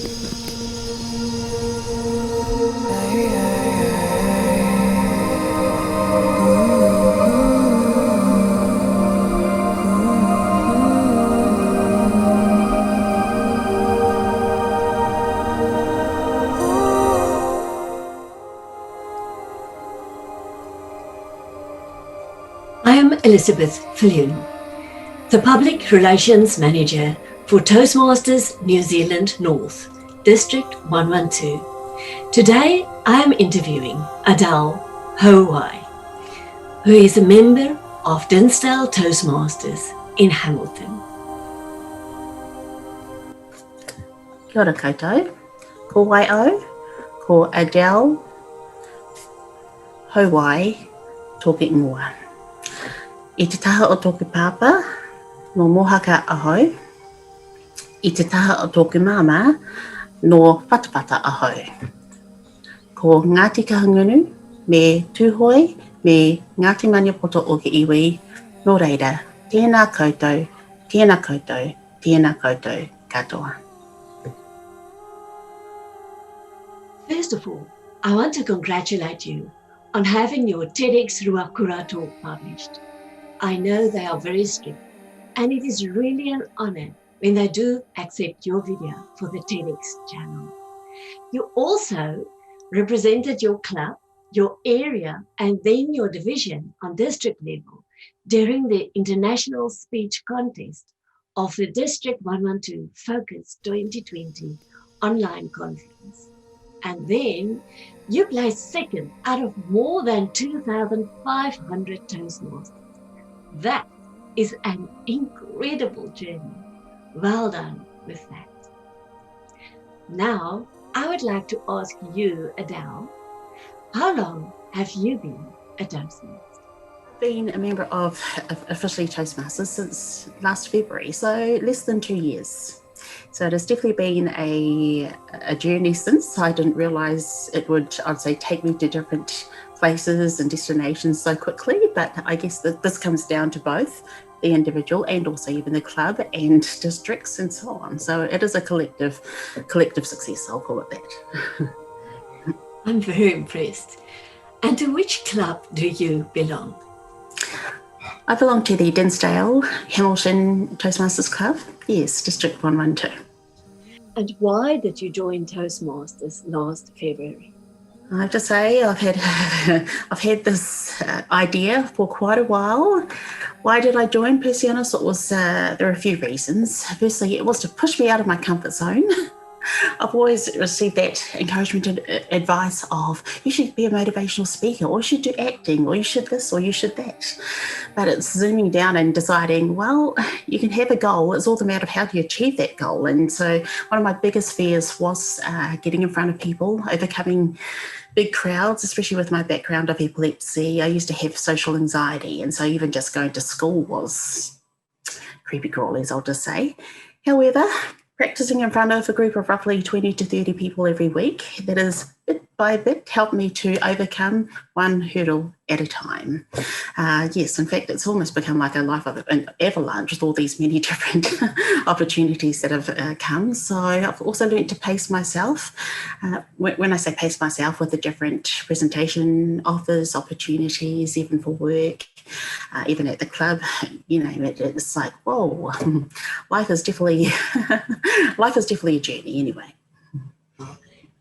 I am Elizabeth Viljoen, the Public Relations Manager for Toastmasters New Zealand North, District 112. Today I am interviewing Adele Hauwai, who is a member of Dinsdale Toastmasters in Hamilton. Kia ora koutou, ko Waio, ko Adele Hauwai, toke ingoa. I te taha o tōku pāpā, no mohaka ahau. I te taha o tōku māma, no whatapata ahau. Ko Ngāti Kahungunu, me Tūhoi, me Ngāti Maniapoto o ke iwi, no reira, tēnā koutou, tēnā koutou, tēnā koutou katoa. First of all, I want to congratulate you on having your TEDxRuakura talk published. I know they are very strict, and it is really an honor when they do accept your video for the TEDx channel. You also represented your club, your area, and then your division on district level during the International Speech Contest of the District 112 Focus 2020 online conference. And then you placed second out of more than 2,500 Toastmasters. That is an incredible journey. Well done with that. Now, I would like to ask you, Adele, how long have you been a Toastmaster? I've been a member of officially Toastmasters since last February, so less than 2 years. So it has definitely been a journey since. I didn't realise it would, I'd say, take me to different places and destinations so quickly, but I guess that this comes down to both the individual and also even the club and districts and so on. So it is a collective success, I'll call it that. I'm very impressed. And to which club do you belong? I belong to the Dinsdale Hamilton Toastmasters Club, yes, District 112. And why did you join Toastmasters last February? I have to say I've had this idea for quite a while. Why did I join? Per se honest, it was there are a few reasons. Firstly, it was to push me out of my comfort zone. I've always received that encouragement and advice of you should be a motivational speaker, or you should do acting, or you should this, or you should that. But it's zooming down and deciding, well, you can have a goal. It's all the matter of how do you achieve that goal. And so one of my biggest fears was getting in front of people, overcoming big crowds, especially with my background of epilepsy. I used to have social anxiety, and so even just going to school was creepy crawlies, I'll just say. However, practicing in front of a group of roughly 20 to 30 people every week, that is bit by bit helped me to overcome one hurdle at a time. Yes, in fact, it's almost become like a life of an avalanche with all these many different opportunities that have come. So I've also learned to pace myself. When I say pace myself, with the different presentation offers, opportunities, even for work, even at the club, you know, it's like, whoa, life is definitely a journey anyway.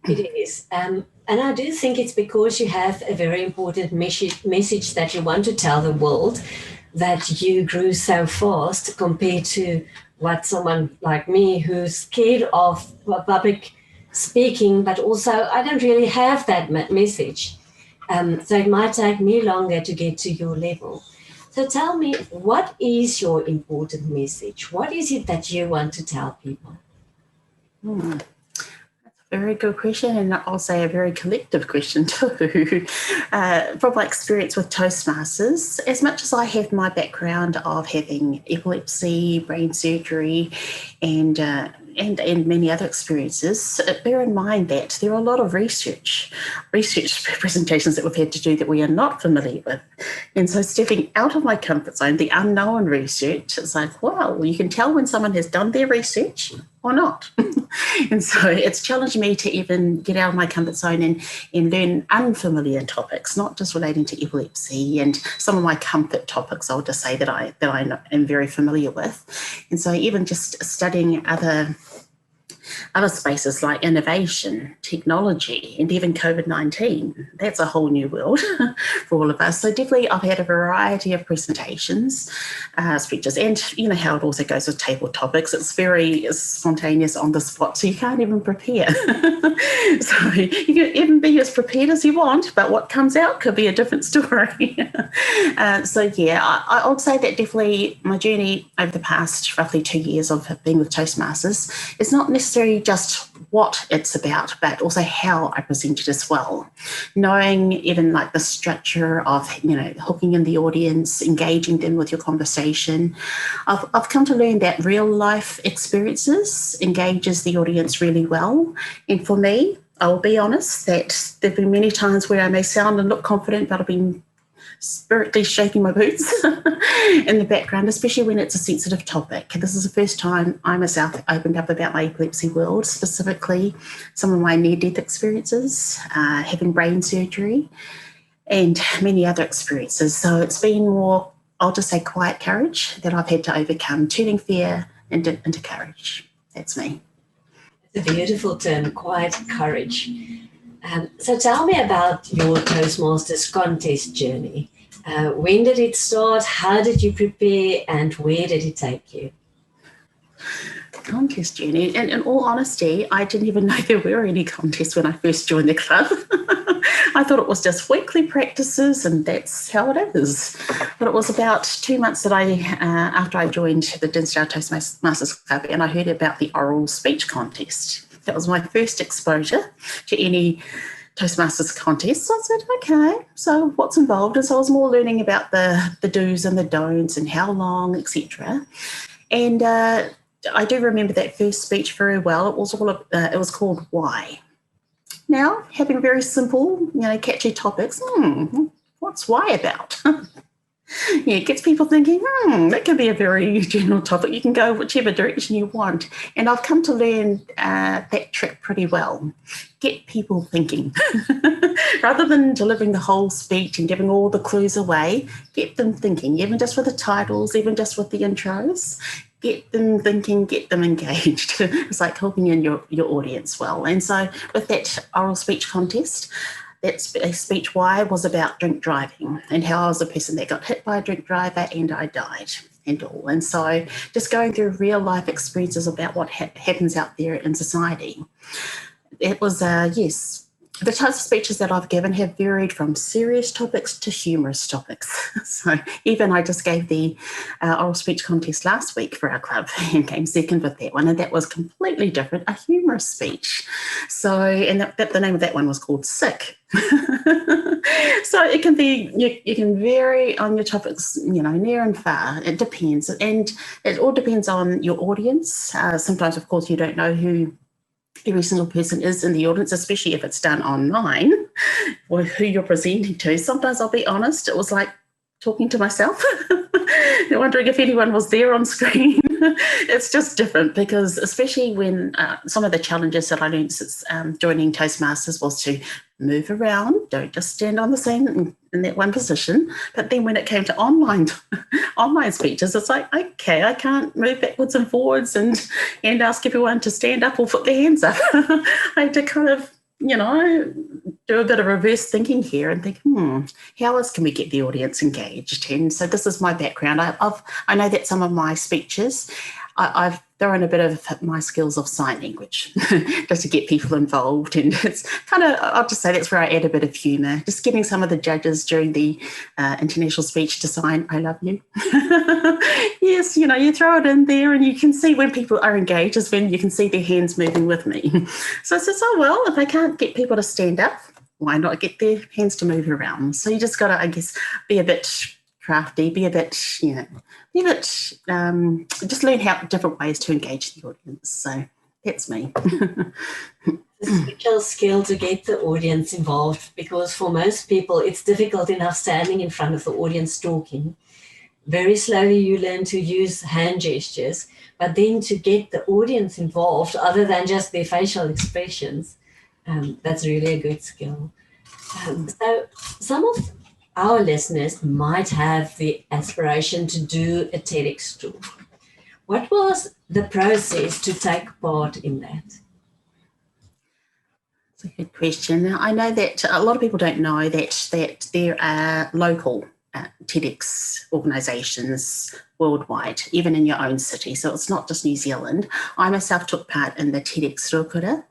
It is. And I do think it's because you have a very important message that you want to tell the world, that you grew so fast compared to what someone like me who's scared of public speaking, but also I don't really have that message. So it might take me longer to get to your level. So tell me, what is your important message? What is it that you want to tell people? Very good question, and I'll say a very collective question too. From my experience with Toastmasters, as much as I have my background of having epilepsy, brain surgery, and many other experiences, bear in mind that there are a lot of research presentations that we've had to do that we are not familiar with. And so stepping out of my comfort zone, the unknown research, it's like, wow, you can tell when someone has done their research or not. And so it's challenged me to even get out of my comfort zone and learn unfamiliar topics, not just relating to epilepsy and some of my comfort topics, I'll just say that I am very familiar with. And so even just studying other spaces like innovation, technology, and even COVID-19. That's a whole new world for all of us. So definitely I've had a variety of presentations, speeches, and you know how it also goes with table topics. It's very spontaneous on the spot, so you can't even prepare. So you can even be as prepared as you want, but what comes out could be a different story. So yeah, I would say that definitely my journey over the past roughly 2 years of being with Toastmasters is not necessarily just what it's about, but also how I present it as well. Knowing even like the structure of, you know, hooking in the audience, engaging them with your conversation. I've come to learn that real life experiences engages the audience really well. And for me, I'll be honest that there've been many times where I may sound and look confident, but I've been spiritually shaking my boots in the background, especially when it's a sensitive topic. This is the first time I myself opened up about my epilepsy world, specifically some of my near-death experiences, having brain surgery, and many other experiences. So it's been more, I'll just say, quiet courage that I've had to overcome, turning fear into courage. That's me. It's a beautiful term, quiet courage. So tell me about your Toastmasters contest journey. When did it start? How did you prepare? And where did it take you? Contest journey. And in all honesty, I didn't even know there were any contests when I first joined the club. I thought it was just weekly practices and that's how it is. But it was about 2 months that after I joined the Dinsdale Toastmasters Club, and I heard about the oral speech contest. That was my first exposure to any Toastmasters contest. So I said, okay, so what's involved? And so I was more learning about the do's and the don'ts and how long, etc. And I do remember that first speech very well. It was called Why. Now, having very simple, catchy topics. What's why about? Yeah, it gets people thinking, that can be a very general topic. You can go whichever direction you want. And I've come to learn that trick pretty well. Get people thinking. Rather than delivering the whole speech and giving all the clues away, get them thinking, even just with the titles, even just with the intros. Get them thinking, get them engaged. It's like helping in your audience well. And so with that oral speech contest, that speech Why was about drink driving and how I was a person that got hit by a drink driver and I died and all. And so just going through real life experiences about what happens out there in society. It was, yes, the types of speeches that I've given have varied from serious topics to humorous topics. So even I just gave the oral speech contest last week for our club and came second with that one, and that was completely different, a humorous speech. So, and the name of that one was called Sick. So it can be, you can vary on your topics, near and far. It depends. And it all depends on your audience. Sometimes, of course, you don't know who every single person is in the audience, especially if it's done online, or who you're presenting to. Sometimes I'll be honest, it was like talking to myself, wondering if anyone was there on screen. It's just different because especially when some of the challenges that I learned since joining Toastmasters was to move around, don't just stand on the same in that one position. But then when it came to online speeches, it's like, okay, I can't move backwards and forwards and ask everyone to stand up or put their hands up. I had to kind of, do a bit of reverse thinking here and think, how else can we get the audience engaged? And so this is my background. I know that some of my speeches, I've thrown a bit of my skills of sign language just to get people involved. And it's kind of, I'll just say that's where I add a bit of humour, just getting some of the judges during the international speech to sign, I love you. Yes, you throw it in there and you can see when people are engaged is when you can see their hands moving with me. So I said, well, if I can't get people to stand up, why not get their hands to move around? So you just got to, I guess, be a bit crafty, be a bit, just learn how different ways to engage the audience. So that's me. It's a skill to get the audience involved because for most people it's difficult enough standing in front of the audience talking. very slowly you learn to use hand gestures, but then to get the audience involved other than just their facial expressions, that's really a good skill. So some of our listeners might have the aspiration to do a TEDx talk. What was the process to take part in that? That's a good question. I know that a lot of people don't know that there are local TEDx organisations worldwide, even in your own city. So it's not just New Zealand. I myself took part in the TEDxRuakura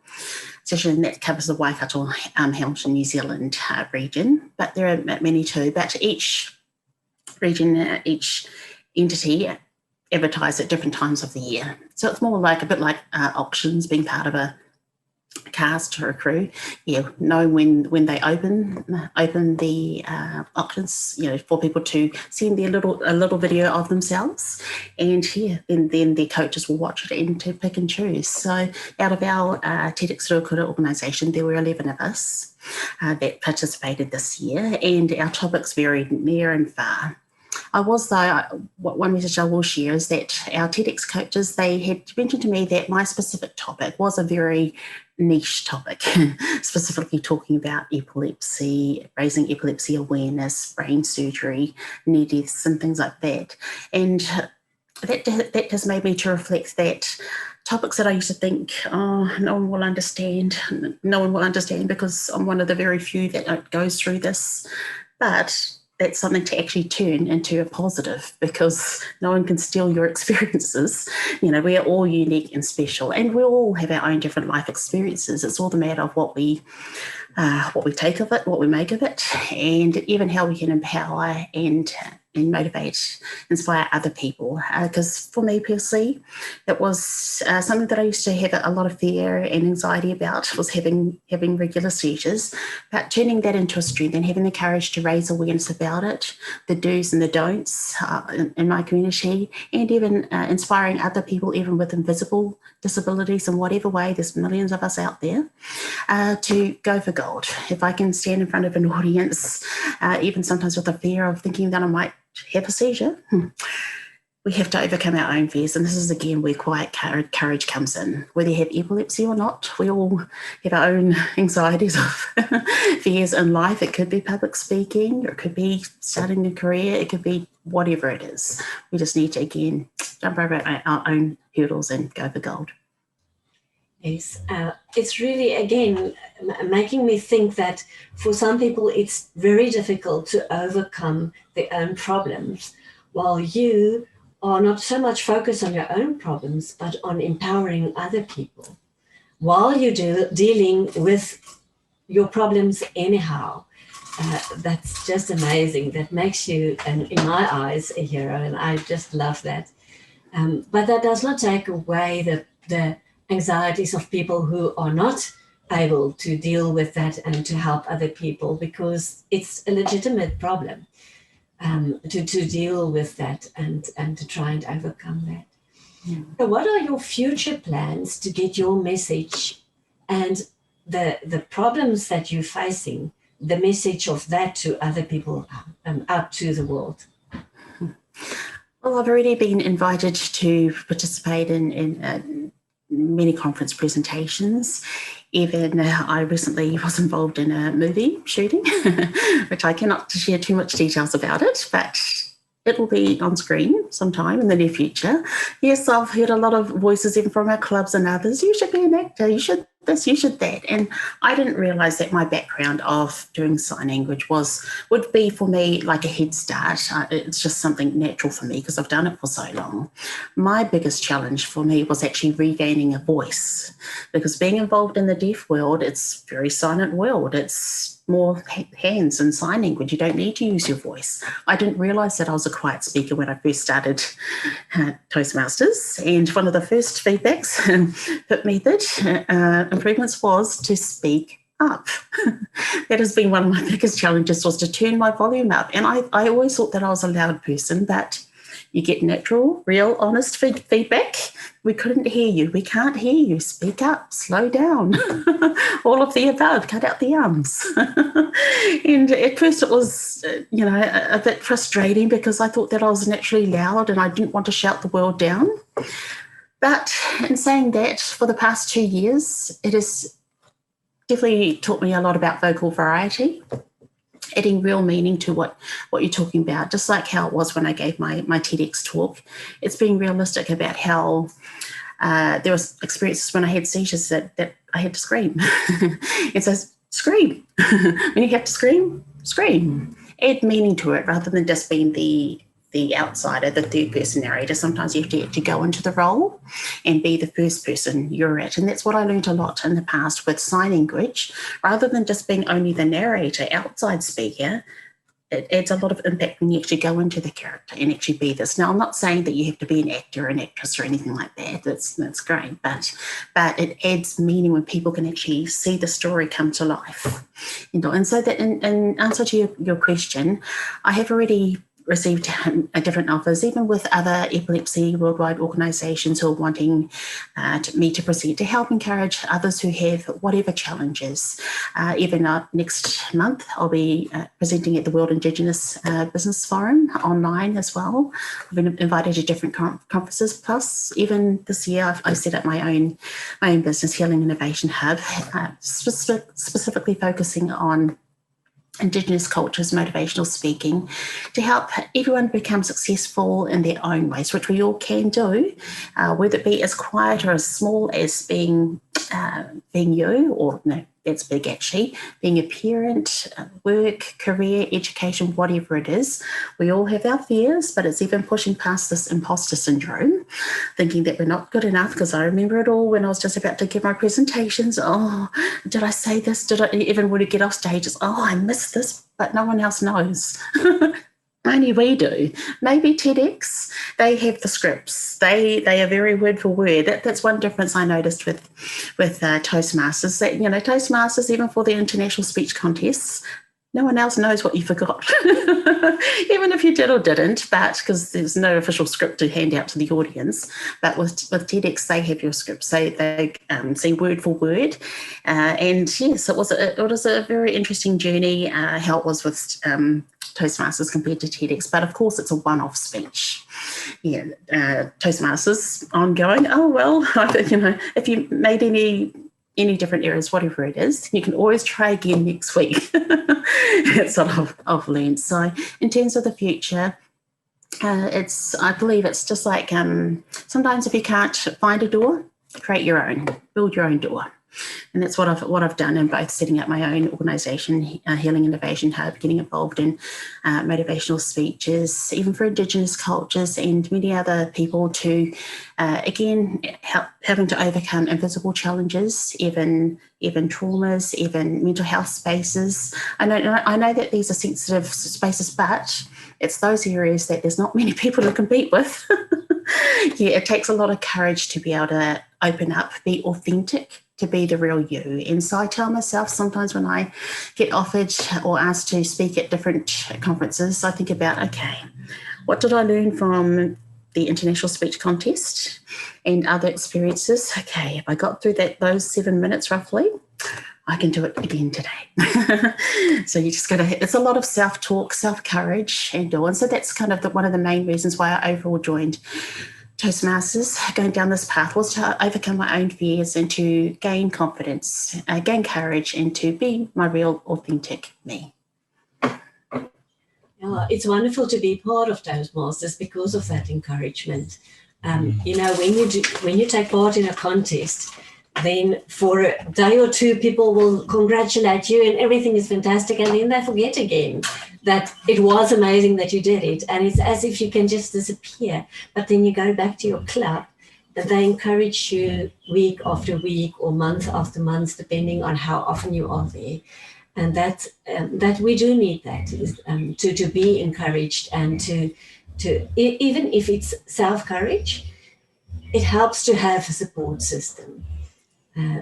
session that covers the Waikato, Hamilton, New Zealand region, but there are many too. But each region, each entity advertise at different times of the year. So it's more like a bit like auctions, being part of a cast or a crew, know when they open the auctions, for people to send a little video of themselves, and then their coaches will watch it and to pick and choose. So out of our TEDxRuakura organisation, there were 11 of us that participated this year, and our topics varied near and far. One message I will share is that our TEDx coaches, they had mentioned to me that my specific topic was a very niche topic, specifically talking about epilepsy, raising epilepsy awareness, brain surgery, near deaths and things like that. And that has made me to reflect that topics that I used to think, no one will understand because I'm one of the very few that goes through this. But that's something to actually turn into a positive, because no one can steal your experiences. We are all unique and special, and we all have our own different life experiences. It's all the matter of what we take of it, what we make of it, and even how we can empower and motivate, inspire other people. Because for me personally, it was something that I used to have a lot of fear and anxiety about, was having regular seizures, but turning that into a strength and having the courage to raise awareness about it, the do's and the don'ts in my community, and even inspiring other people, even with invisible disabilities in whatever way. There's millions of us out there, to go for gold. If I can stand in front of an audience, even sometimes with the fear of thinking that I might have a seizure, we have to overcome our own fears. And this is, again, where quiet courage comes in. Whether you have epilepsy or not, we all have our own anxieties of fears in life. It could be public speaking, or it could be starting a career, it could be whatever it is. We just need to, again, jump over our own hurdles and go for gold. Yes, it's really, again, making me think that for some people it's very difficult to overcome their own problems, while you are not so much focused on your own problems, but on empowering other people while you're dealing with your problems anyhow. That's just amazing. That makes you, in my eyes, a hero, and I just love that. But that does not take away the anxieties of people who are not able to deal with that and to help other people, because it's a legitimate problem to deal with that and to try and overcome that. Yeah. So what are your future plans to get your message and the problems that you're facing, the message of that to other people, out to the world? Well, I've already been invited to participate in many conference presentations. Even I recently was involved in a movie shooting, which I cannot share too much details about it, but it will be on screen sometime in the near future. Yes, I've heard a lot of voices even from our clubs and others. You should be an actor, you should this, you should that. And I didn't realise that my background of doing sign language would be for me like a head start. It's just something natural for me because I've done it for so long. My biggest challenge for me was actually regaining a voice, because being involved in the deaf world, it's a very silent world. It's more hands and sign language. You don't need to use your voice. I didn't realise that I was a quiet speaker when I first started Toastmasters, and one of the first feedbacks method improvements was to speak up. That has been one of my biggest challenges, was to turn my volume up. And I always thought that I was a loud person, but You get natural, real, honest feedback. We couldn't hear you. We can't hear you. Speak up. Slow down. All of the above. Cut out the ums. And at first it was, a bit frustrating because I thought that I was naturally loud and I didn't want to shout the world down. But in saying that, for the past 2 years, it has definitely taught me a lot about vocal variety, adding real meaning to what you're talking about, just like how it was when I gave my TEDx talk. It's being realistic about how there was experiences when I had seizures that I had to scream. It says, scream. When you have to scream, scream. Add meaning to it rather than just being the outsider, the third person narrator. Sometimes you have to actually go into the role and be the first person you're at. And that's what I learned a lot in the past with sign language. Rather than just being only the narrator, outside speaker, it adds a lot of impact when you actually go into the character and actually be this. Now, I'm not saying that you have to be an actor or an actress or anything like that. That's great. But it adds meaning when people can actually see the story come to life. And so that in answer to your question, I have already received different offers, even with other epilepsy worldwide organisations who are wanting me to proceed to help encourage others who have whatever challenges. Even next month, I'll be presenting at the World Indigenous Business Forum online as well. I've been invited to different conferences. Plus, even this year, I set up my own business, Healing Innovation Hub, specifically focusing on Indigenous cultures, motivational speaking, to help everyone become successful in their own ways, which we all can do, whether it be as quiet or as small as being you, or no, that's big actually, being a parent, work, career, education, whatever it is. We all have our fears, but it's even pushing past this imposter syndrome, thinking that we're not good enough, because I remember it all when I was just about to give my presentations. Oh, did I say this? Did I even want to get off stage? Oh, I missed this, but no one else knows. Only we do. Maybe TEDx, they have the scripts. They are very word for word. That's one difference I noticed with Toastmasters. That, Toastmasters, even for the international speech contests, no one else knows what you forgot, even if you did or didn't, but because there's no official script to hand out to the audience. But with TEDx, they have your scripts. They say word for word. And yes, it was a very interesting journey, how it was with Toastmasters compared to TEDx. But of course, it's a one-off speech. Yeah, Toastmasters ongoing. Oh, well, if you made any different areas, whatever it is, you can always try again next week. That's what I've learned. So in terms of the future, I believe it's just like sometimes if you can't find a door, create your own, build your own door. And that's what I've done in both setting up my own organisation, Healing Innovation Hub, getting involved in motivational speeches, even for Indigenous cultures and many other people to, again, having to overcome invisible challenges, even traumas, even mental health spaces. I know that these are sensitive spaces, but it's those areas that there's not many people to compete with. Yeah, it takes a lot of courage to be able to open up, be authentic, to be the real you. And so I tell myself sometimes when I get offered or asked to speak at different conferences, I think about, okay, what did I learn from the international speech contest and other experiences? Okay, if I got through those 7 minutes roughly, I can do it again today. So you just got to, it's a lot of self-talk, self-courage and do. And so that's kind of one of the main reasons why I overall joined Toastmasters. Going down this path was to overcome my own fears and to gain confidence, gain courage, and to be my real authentic me. It's wonderful to be part of Toastmasters because of that encouragement. When you take part in a contest, then for a day or two, people will congratulate you and everything is fantastic. And then they forget again that it was amazing that you did it. And it's as if you can just disappear. But then you go back to your club and they encourage you week after week or month after month, depending on how often you are there. And that we do need that, is, to be encouraged and to even if it's self-courage, it helps to have a support system.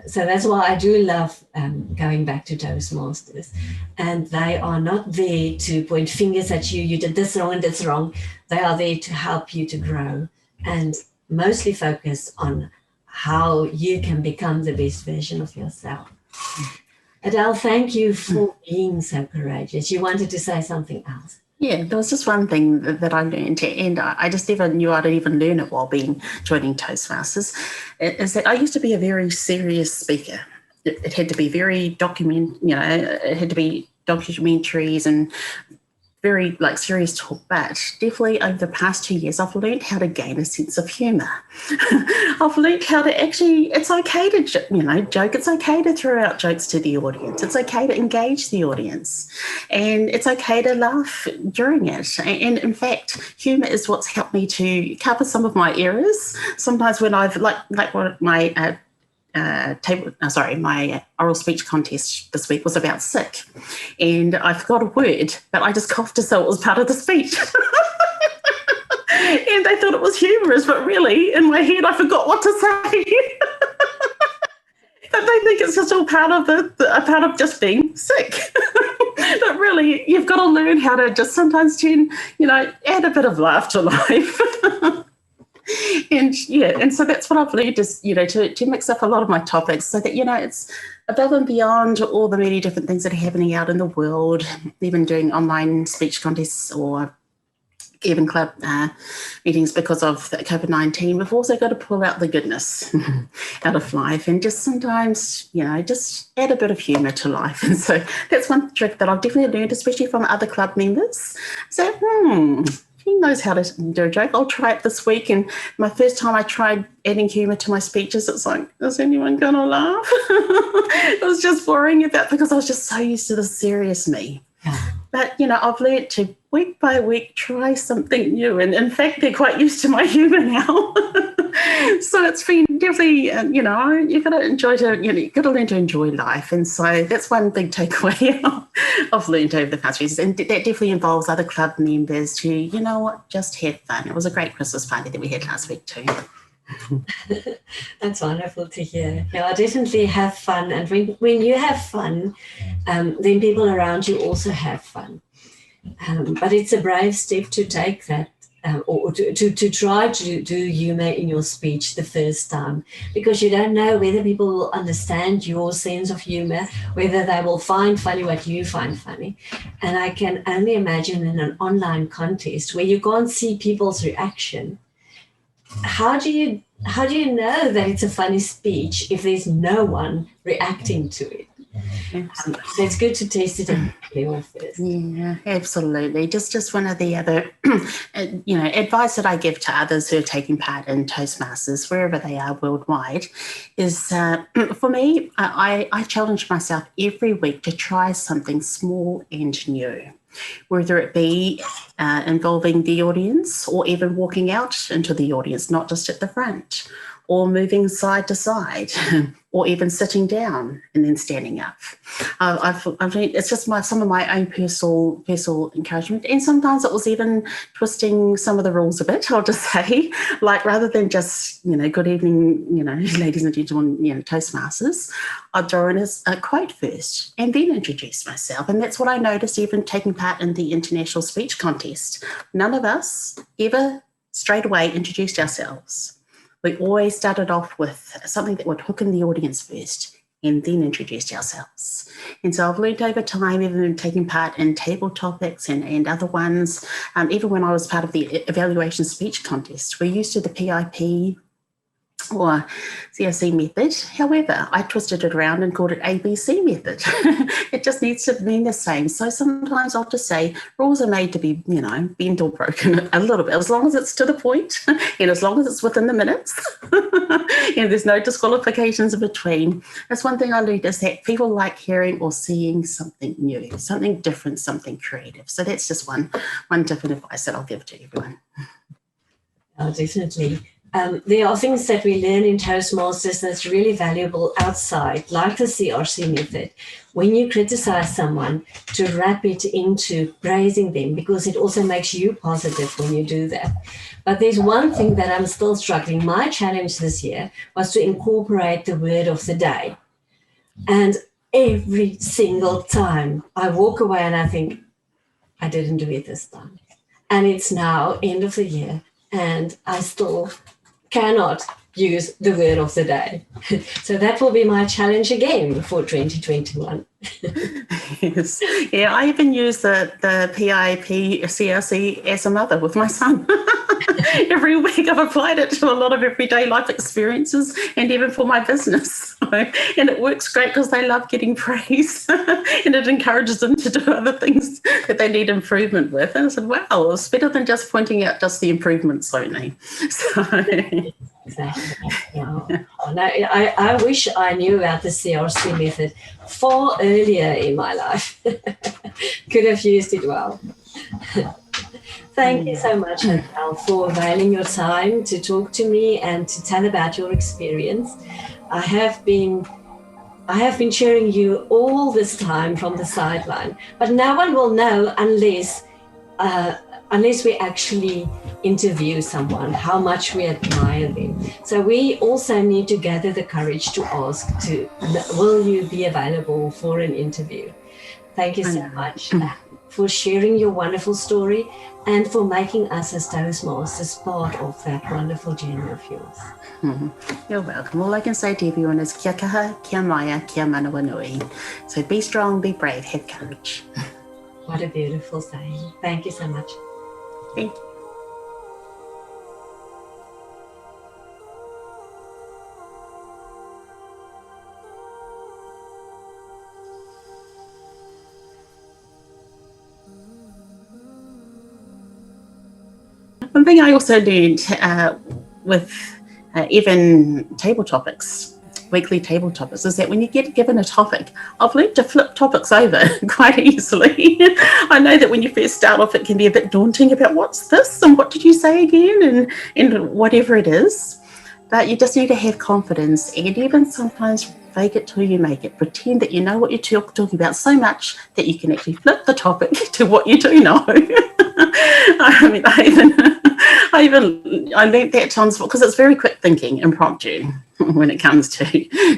So that's why I do love going back to Toastmasters. And they are not there to point fingers at you. You did this wrong and that's wrong. They are there to help you to grow and mostly focus on how you can become the best version of yourself. Adele, thank you for being so courageous. You wanted to say something else. Yeah, there was just one thing that I learned, and I just never knew I'd even learn it while joining Toastmasters, is that I used to be a very serious speaker. It had to be very it had to be documentaries and very serious talk, but definitely over the past 2 years, I've learned how to gain a sense of humour. I've learned how to it's okay to, joke. It's okay to throw out jokes to the audience. It's okay to engage the audience. And it's okay to laugh during it. And in fact, humour is what's helped me to cover some of my errors. Sometimes when I've, my my oral speech contest this week was about sick, and I forgot a word, but I just coughed as though it was part of the speech. And they thought it was humorous, but really, in my head, I forgot what to say. But they think it's just all part of a part of just being sick. But really, you've got to learn how to just sometimes add a bit of laugh to life. And so that's what I've learned is, to mix up a lot of my topics so that, it's above and beyond all the many different things that are happening out in the world, even doing online speech contests or even club meetings because of COVID-19. We've also got to pull out the goodness out of life and just sometimes, just add a bit of humour to life. And so that's one trick that I've definitely learned, especially from other club members. So, he knows how to do a joke. I'll try it this week. And my first time I tried adding humour to my speeches, it's like, is anyone going to laugh? It was just worrying about because I was just so used to the serious me. But, I've learned to week by week try something new. And in fact, they're quite used to my humour now. So it's been definitely, you've got to you've got to learn to enjoy life. And so that's one big takeaway I've learned over the past few years. And that definitely involves other club members to, just have fun. It was a great Christmas party that we had last week too. That's wonderful to hear. Yeah, definitely have fun. And when you have fun, then people around you also have fun. But it's a brave step to take that. Or to try to do humour in your speech the first time, because you don't know whether people will understand your sense of humour, whether they will find funny what you find funny. And I can only imagine in an online contest where you can't see people's reaction, how do you know that it's a funny speech if there's no one reacting to it? So it's good to test it and play first. Yeah, absolutely. Just one of the other, advice that I give to others who are taking part in Toastmasters, wherever they are worldwide, is for me, I challenge myself every week to try something small and new, whether it be involving the audience or even walking out into the audience, not just at the front, or moving side to side, or even sitting down and then standing up. It's just some of my own personal encouragement. And sometimes it was even twisting some of the rules a bit, I'll just say, like rather than just, good evening, ladies and gentlemen, Toastmasters, I'd throw in a quote first and then introduce myself. And that's what I noticed even taking part in the International Speech Contest. None of us ever straight away introduced ourselves. We always started off with something that would hook in the audience first and then introduced ourselves. And so I've learned over time, even taking part in table topics and other ones, even when I was part of the evaluation speech contest, we're used to the PIP or CRC method. However, I twisted it around and called it ABC method. It just needs to mean the same. So sometimes I'll just say rules are made to be, bent or broken a little bit, as long as it's to the point and as long as it's within the minutes. There's no disqualifications in between. That's one thing I learned is that people like hearing or seeing something new, something different, something creative. So that's just one different advice that I'll give to everyone. Oh, definitely. There are things that we learn in Toastmasters that's really valuable outside, like the CRC method. When you criticize someone, to wrap it into praising them, because it also makes you positive when you do that. But there's one thing that I'm still struggling. My challenge this year was to incorporate the word of the day. And every single time I walk away and I think, I didn't do it this time. And it's now end of the year and I still cannot use the word of the day. So that will be my challenge again for 2021. Yes. Yeah, I even use the PIP CRC as a mother with my son. Every week I've applied it to a lot of everyday life experiences and even for my business. And it works great because they love getting praise and it encourages them to do other things that they need improvement with. And I said, wow, it's better than just pointing out just the improvements only. So exactly. Yeah. No, I wish I knew about the CRC method far earlier in my life. Could have used it well. Thank you so much, Adele, for availing your time to talk to me and to tell about your experience. I have been cheering you all this time from the sideline, but no one will know unless we actually interview someone, how much we admire them. So we also need to gather the courage to ask, will you be available for an interview? Thank you so much for sharing your wonderful story and for making us as Toastmasters part of that wonderful journey of yours. You're welcome. All I can say to everyone is kia kaha, kia maia, kia manawa nui. So be strong, be brave, have courage. What a beautiful saying. Thank you so much. Thank you. One thing I also learned with even table topics, weekly table topics, is that when you get given a topic, I've learned to flip topics over quite easily. I know that when you first start off, it can be a bit daunting about what's this and what did you say again and whatever it is. But you just need to have confidence and even sometimes fake it till you make it. Pretend that you know what you're talking about so much that you can actually flip the topic to what you do know. I mean, I learned that times because it's very quick thinking, impromptu when it comes to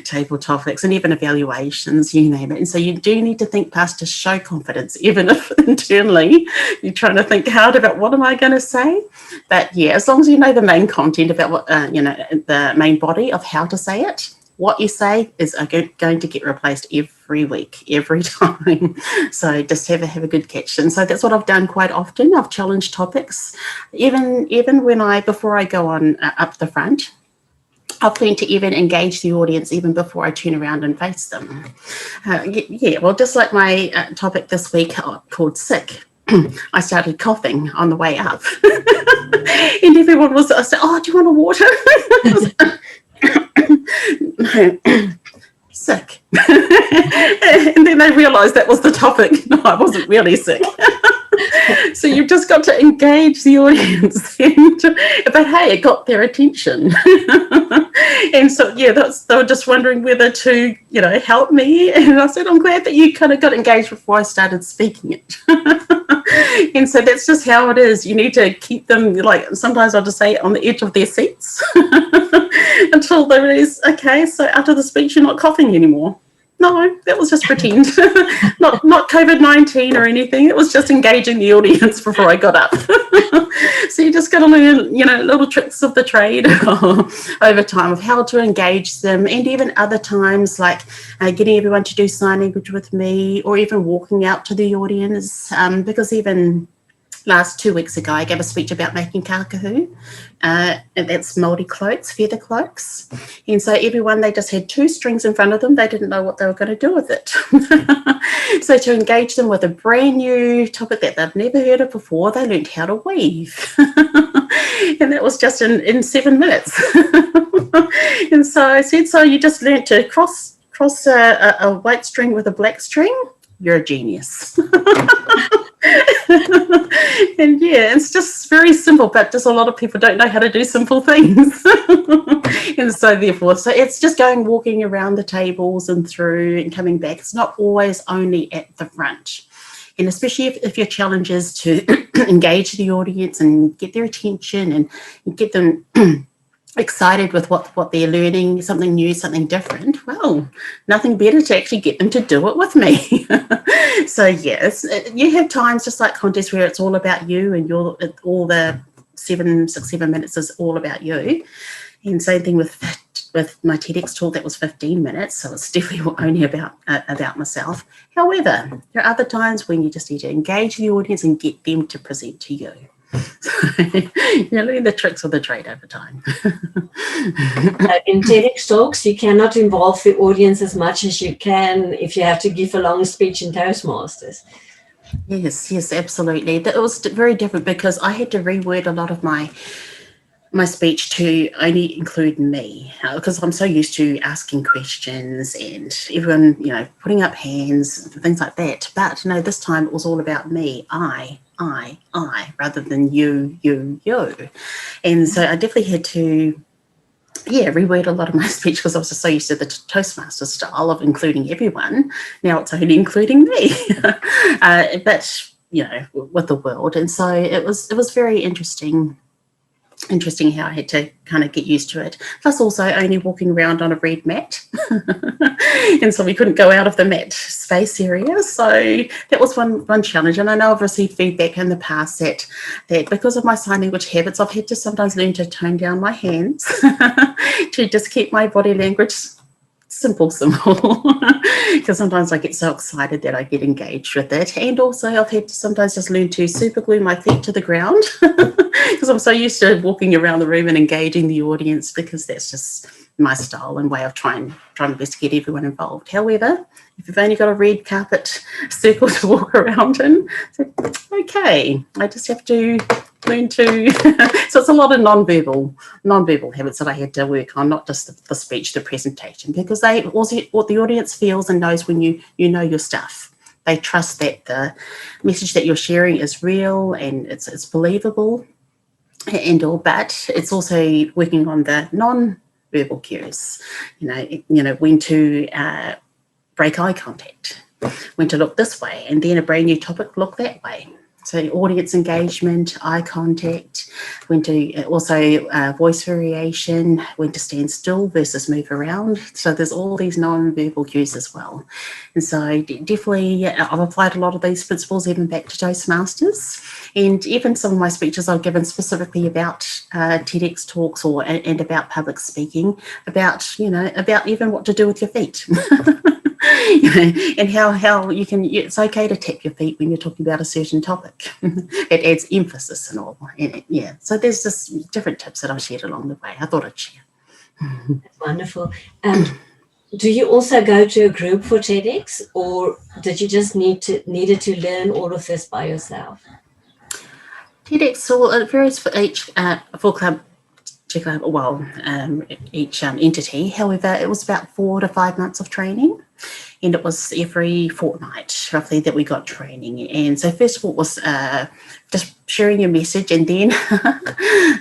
table topics and even evaluations, you name it. And so you do need to think past to show confidence, even if internally you're trying to think hard about what am I going to say. But yeah, as long as you know the main content about what, the main body of how to say it, what you say is going to get replaced every week, every time. So just have a good catch. And so that's what I've done quite often. I've challenged topics, even when before I go on up the front. I've learned to even engage the audience even before I turn around and face them. Well, just like my topic this week called Sick. I started coughing on the way up. And everyone was saying, oh, do you want a water? No. Sick. And then they realised that was the topic. No, I wasn't really sick. So you've just got to engage the audience. But hey, it got their attention. And so, yeah, they were just wondering whether to, help me. And I said, I'm glad that you kind of got engaged before I started speaking it. And so that's just how it is. You need to keep them, sometimes I'll just say on the edge of their seats until they realize, okay, so after the speech, you're not coughing anymore. No, that was just pretend. not COVID-19 or anything. It was just engaging the audience before I got up. So you just got to learn, little tricks of the trade over time of how to engage them, and even other times like getting everyone to do sign language with me, or even walking out to the audience, because even last 2 weeks ago, I gave a speech about making kakahu, and that's Māori cloaks, feather cloaks. And so everyone, they just had 2 strings in front of them. They didn't know what they were going to do with it. So to engage them with a brand new topic that they've never heard of before, they learned how to weave. And that was just in 7 minutes. And so I said, so you just learned to cross a white string with a black string? You're a genius. And yeah, it's just very simple, but just a lot of people don't know how to do simple things. And so therefore, so it's just going, walking around the tables and through and coming back. It's not always only at the front. And especially if your challenge is to engage the audience and get their attention and get them excited with what they're learning, something new, something different, well, nothing better to actually get them to do it with me. So yes, you have times just like contests where it's all about you and all the 7 minutes is all about you. And same thing with my TEDx talk, that was 15 minutes, so it's definitely only about myself. However, there are other times when you just need to engage the audience and get them to present to you. So you learn the tricks of the trade over time. In TEDx Talks, you cannot involve the audience as much as you can if you have to give a long speech in Toastmasters. Yes, absolutely. It was very different because I had to reword a lot of my speech to only include me, because I'm so used to asking questions and everyone, putting up hands, things like that. But no, this time it was all about me, I, rather than you. And so I definitely had to, reword a lot of my speech because I was just so used to the Toastmaster style of including everyone. Now it's only including me, but, with the world. And so it was very interesting how I had to kind of get used to it. Plus also only walking around on a red mat. And so we couldn't go out of the mat space area. So that was one challenge. And I know I've received feedback in the past that because of my sign language habits, I've had to sometimes learn to tone down my hands to just keep my body language simple, because sometimes I get so excited that I get engaged with it. And also I've had to sometimes just learn to super glue my feet to the ground because I'm so used to walking around the room and engaging the audience, because that's just my style and way of trying my best to get everyone involved. However, if you've only got a red carpet circle to walk around in, so, okay, I just have to learn to so it's a lot of non-verbal habits that I had to work on, not just the speech, the presentation, because they also, what the audience feels and knows when you know your stuff. They trust that the message that you're sharing is real and it's believable and all, but it's also working on the non-verbal cues, when to break eye contact, when to look this way, and then a brand new topic, look that way. So audience engagement, eye contact, when to also voice variation, when to stand still versus move around. So there's all these non-verbal cues as well. And so definitely I've applied a lot of these principles even back to Toastmasters. And even some of my speeches I've given specifically about TEDx talks and about public speaking, about even what to do with your feet. And how you can, it's okay to tap your feet when you're talking about a certain topic. It adds emphasis and all. So there's just different tips that I've shared along the way. I thought I'd share. That's wonderful. And do you also go to a group for TEDx, or did you just needed to learn all of this by yourself? TEDx, well, it varies for each full club. Each entity. However, it was about 4 to 5 months of training, and it was every fortnight roughly that we got training. And so first of all, it was just sharing your message, and then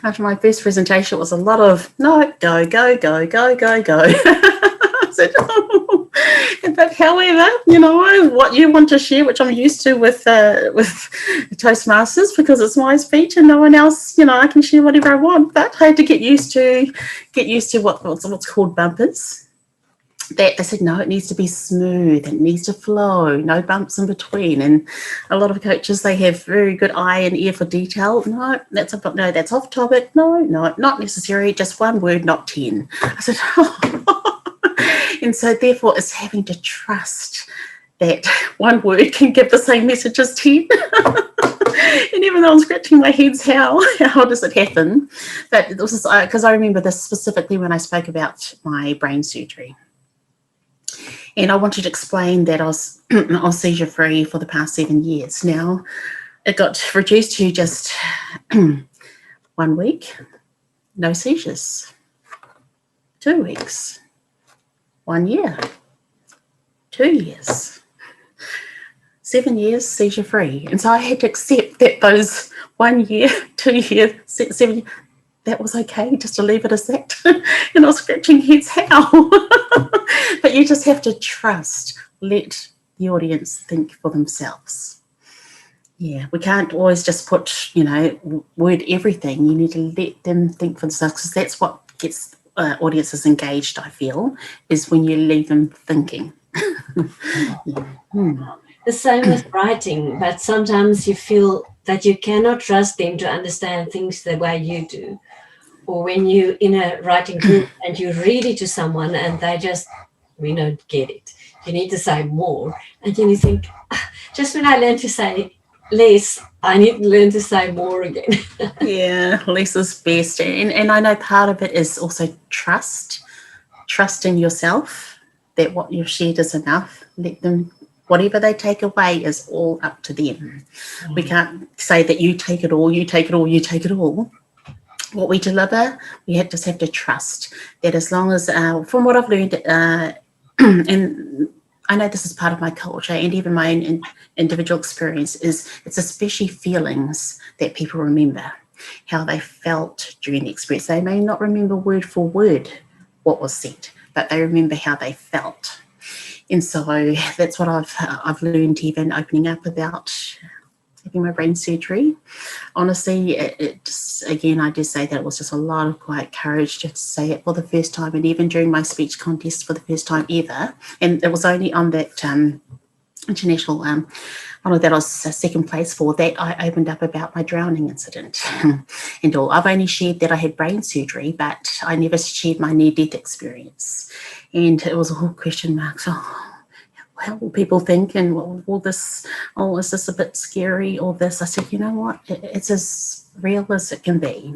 after my first presentation, it was a lot of no, go. I said, oh. But however, what you want to share, which I'm used to with Toastmasters, because it's my speech and no one else, I can share whatever I want. But I had to get used to what's called bumpers. That they said, no, it needs to be smooth, it needs to flow, no bumps in between. And a lot of coaches, they have very good eye and ear for detail. No, that's off topic. No, not necessary. Just one word, not 10. I said, oh. And so therefore it's having to trust that one word can give the same message as 10. And even though I'm scratching my head, how does it happen? But this is because I remember this specifically when I spoke about my brain surgery. And I wanted to explain that I was seizure free for the past 7 years. Now it got reduced to just 1 week, no seizures, 2 weeks, 1 year, 2 years, 7 years seizure free. And so I had to accept that those 1 year, 2 years, 7 years, that was okay, just to leave it as that. And I was scratching heads, how? But you just have to trust, let the audience think for themselves. Yeah, we can't always just put, word everything. You need to let them think for themselves, because that's what gets audiences engaged, I feel, is when you leave them thinking. The same with writing, but sometimes you feel that you cannot trust them to understand things the way you do. Or when you're in a writing group and you read it to someone and they just, we don't get it. You need to say more. And then you think, just when I learned to say less, I need to learn to say more again. Yeah, less is best. And I know part of it is also trust in yourself, that what you've shared is enough. Let them, whatever they take away is all up to them. We can't say that you take it all, you take it all, you take it all. What we deliver, we just have to trust that, as long as, from what I've learned, and I know this is part of my culture and even my own individual experience, is it's especially feelings that people remember, how they felt during the experience. They may not remember word for word what was said, but they remember how they felt. And so that's what I've learned, even opening up about having my brain surgery. Honestly, it just, again, I just say that it was just a lot of quiet courage to say it for the first time, and even during my speech contest for the first time ever. And it was only on that international one that I was second place for, that I opened up about my drowning incident and all. I've only shared that I had brain surgery, but I never shared my near-death experience. And it was all question marks. How will people think, and will this, is this a bit scary, or this? I said, you know what, it's as real as it can be.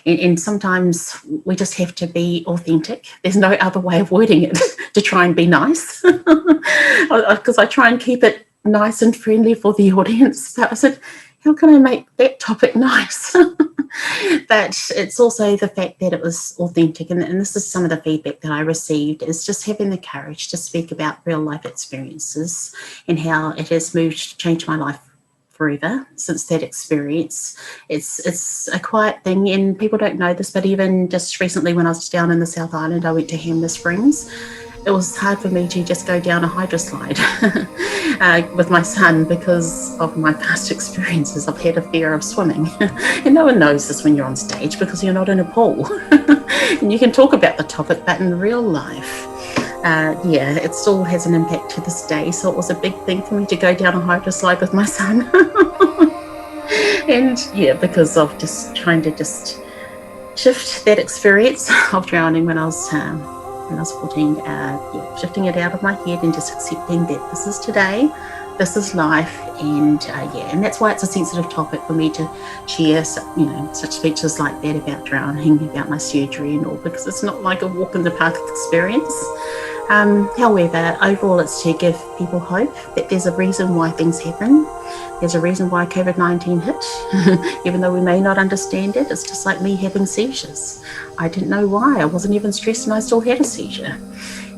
And sometimes we just have to be authentic. There's no other way of wording it to try and be nice, because I try and keep it nice and friendly for the audience. But I said, how can I make that topic nice? But it's also the fact that it was authentic, and this is some of the feedback that I received, is just having the courage to speak about real life experiences and how it has changed my life forever since that experience. It's a quiet thing, and people don't know this, but even just recently when I was down in the South Island, I went to Hamner Springs. It was hard for me to just go down a hydro slide with my son because of my past experiences. I've had a fear of swimming, and no one knows this when you're on stage because you're not in a pool. And you can talk about the topic, but in real life, it still has an impact to this day. So it was a big thing for me to go down a hydro slide with my son. And because of just trying to just shift that experience of drowning when I was 14, shifting it out of my head and just accepting that this is today, this is life, and that's why it's a sensitive topic for me to share, such speeches like that about drowning, about my surgery and all, because it's not like a walk in the park experience. However, overall, it's to give people hope that there's a reason why things happen. There's a reason why COVID-19 hit, even though we may not understand it. It's just like me having seizures. I didn't know why. I wasn't even stressed, and I still had a seizure.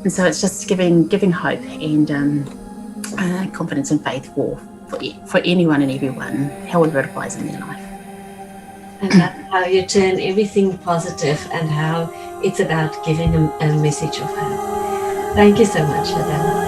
And so it's just giving hope and confidence and faith for anyone and everyone, however it applies in their life. And that's how you turn everything positive, and how it's about giving them a message of hope. Thank you so much, Adele.